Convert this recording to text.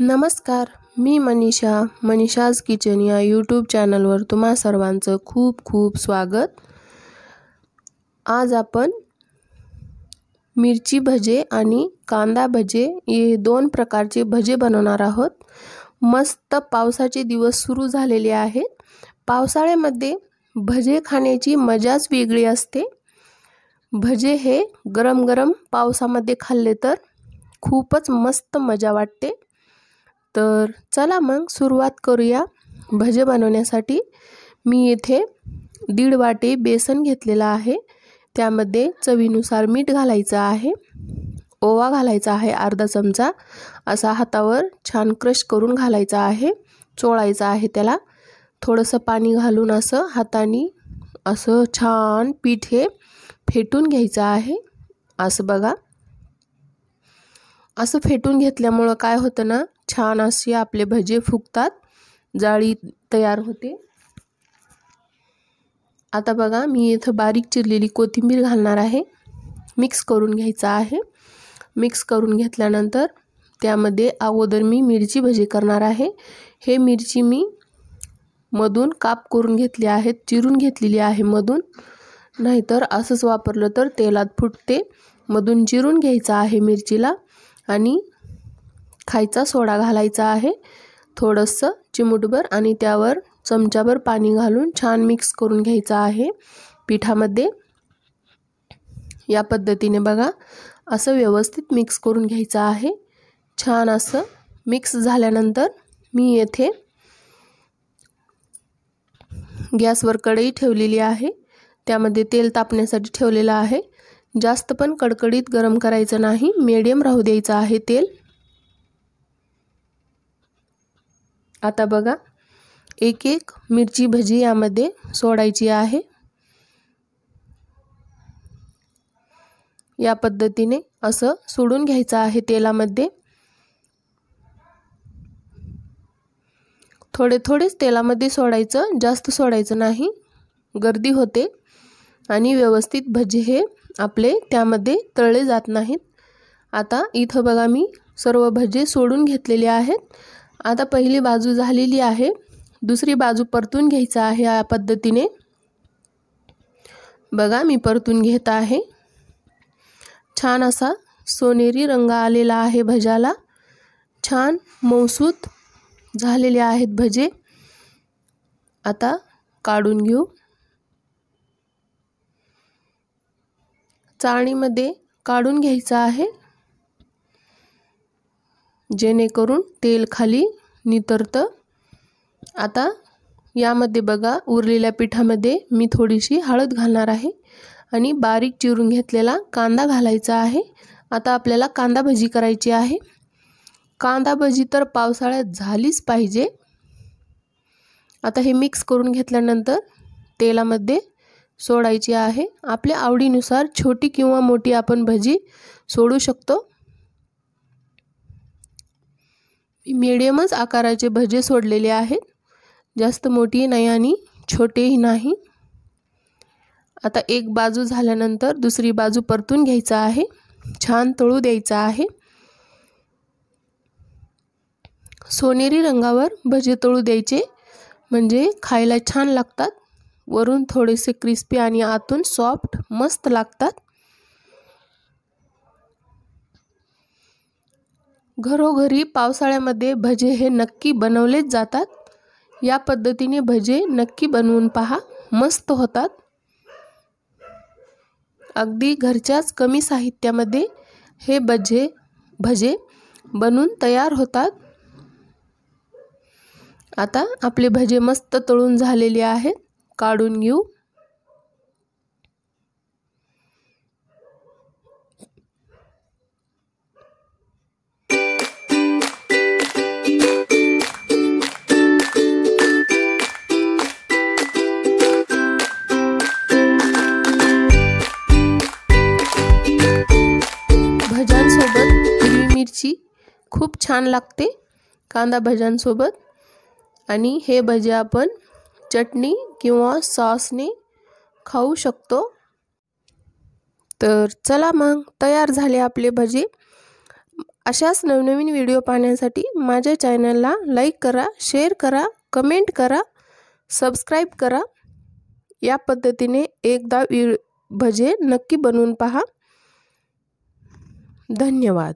नमस्कार, मी मनीषाज किचन या यूट्यूब चॅनलवर तुम्हा सर्वांचं खूप खूप स्वागत। आज आपण मिरची भजे आणि कांदा भजे हे दोन प्रकारचे भजे बनवणार आहोत। मस्त पावसाचे दिवस सुरू झालेले आहेत। पावसाळ्यामध्ये भजे खाण्याची मजाच वेगळी असते। भजे हे गरम गरम पावसामध्ये खाल्ले तर खूपच मस्त मजा वाटते। तर चला मग सुरुवात करूया। भजे बनवण्यासाठी मी येथे 1.5 वाटी बेसन घेतलेला आहे। त्यामध्ये चवीनुसार मीठ घालायचं आहे, ओवा घालायचा आहे अर्धा चमचा, असा हातावर छान क्रश करून घालायचा आहे, चोळायचा आहे त्याला। थोडंसं पाणी घालून असं हाताने असं छान पीठ हे फेटून घ्यायचं आहे। असं बघा, असं फेटून घेतल्यामुळे काय होतं ना, छान असे आपले भजे फुगतात, जाळी तयार होते। आता बघा, मी इथं बारीक चिरलेली कोथिंबीर घालणार आहे। मिक्स करून घ्यायचं आहे। मिक्स करून घेतल्यानंतर त्यामध्ये अगोदर मी मिरची भजी करणार आहे। हे मिरची मी मधून काप करून घेतली आहे, चिरून घेतलेली आहे मधून, नाहीतर असंच वापरलं तर तेलात फुटते। मधून चिरून घ्यायचं आहे मिरचीला आणि खायचा सोडा घालायचा आहे थोडंसं चिमूटभर, आणि त्यावर चमचाभर पाणी घालून छान मिक्स करून घ्यायचं आहे पिठामध्ये। या पद्धतीने बघा, असं व्यवस्थित मिक्स करून घ्यायचं आहे। छान असं मिक्स झाल्यानंतर मी येथे गॅसवर कढई ठेवलेली आहे। त्यामध्ये तेल तापण्यासाठी ठेवलेलं आहे। जास्त पण कडकडीत गरम करायचं नाही, मीडियम राहू द्यायचं आहे तेल। आता बघा, एक एक मिरची भजी यामध्ये सोडायची आहे। या पद्धतीने असं सोडून घ्यायचं आहे तेलामध्ये। थोडे थोडेच तेलामध्ये सोडायचं, जास्त सोडायचं नाही, गर्दी होते आणि व्यवस्थित भजे हे आपले त्यामध्ये तळले जात नाहीत। आता इथं बघा, मी सर्व भजे सोडून घेतलेले आहेत। आता पहिली बाजू झालेली आहे, दुसरी बाजू परतून घ्यायचं आहे। या पद्धतीने बघा, मी परतून घेत आहे। छान असा सोनेरी रंग आलेला आहे भज्याला, छान मऊसूत झालेले आहेत भजे। आता काढून घेऊ। चाळणीमध्ये काढून घ्यायचं आहे, जेणेकरून तेल खाली नितरतं। आता यामध्ये बघा, उरलेल्या पिठामध्ये मी थोडीशी हळद घालणार आहे आणि बारीक चिरून घेतलेला कांदा घालायचा आहे। आता आपल्याला कांदा भजी करायची आहे। कांदा भजी तर पावसाळ्यात झालीच पाहिजे। आता हे मिक्स करून घेतल्यानंतर तेलामध्ये सोडायची आहे। आपल्या आवडीनुसार छोटी किंवा मोठी आपण भजी सोडू शकतो। मीडियमच आकाराचे भजे सोडलेले आहेत, जास्त मोठी नाही आणि छोटेही नाही। आता एक बाजू झाल्यानंतर दुसरी बाजू परतून घ्यायचा आहे, छान तळू द्यायचा आहे। सोनेरी रंगावर भजे तळू द्यायचे, म्हणजे खायला छान लागतात। वरून थोडेसे क्रिस्पी आणि आतून सॉफ्ट मस्त लागतात। घरोघरी पावसाळ्यामध्ये भजे हे नक्की बनवलेच जातात। या पद्धतीने भजे नक्की बनवून पहा, मस्त होतात। अगदी घरच्याच कमी साहित्यामध्ये हे भजे बनवून तयार होतात। आता आपले भजे मस्त तळून झालेले आहेत, काढून घेऊ। भज्यांसोबत हिरवी मिरची खूप छान लागते कांदा भज्यांसोबत, आणि हे भजे आपण चटणी किंवा सॉसने खाऊ शकतो। तर चला मग, तयार झाले आपले भजे। अशाच नवनवीन व्हिडिओ पाहण्यासाठी माझ्या चॅनलला लाईक करा, शेअर करा, कमेंट करा, सबस्क्राईब करा। या पद्धतीने एकदा भजे नक्की बनवून पहा। धन्यवाद।